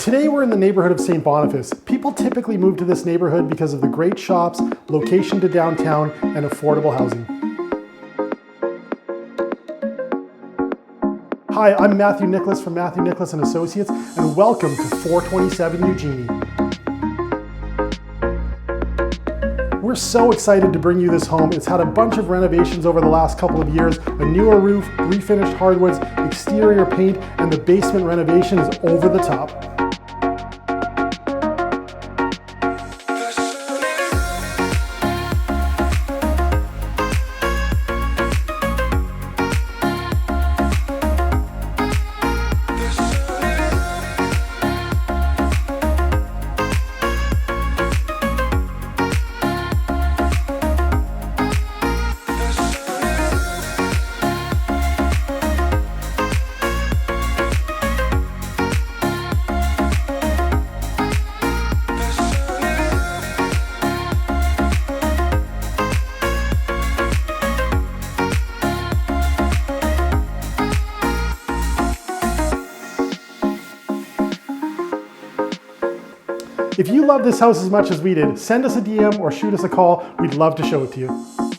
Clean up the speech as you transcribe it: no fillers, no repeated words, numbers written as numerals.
Today we're in the neighborhood of St Boniface. People typically move to this neighborhood because of the great shops, location to downtown, and affordable housing. Hi, I'm Matthew Nicholas from Matthew Nicholas & Associates, and welcome to 427 Eugenie. We're so excited to bring you this home. It's had a bunch of renovations over the last couple of years, a newer roof, refinished hardwoods, exterior paint, and the basement renovation is over the top. If you love this house as much as we did, send us a DM or shoot us a call. We'd love to show it to you.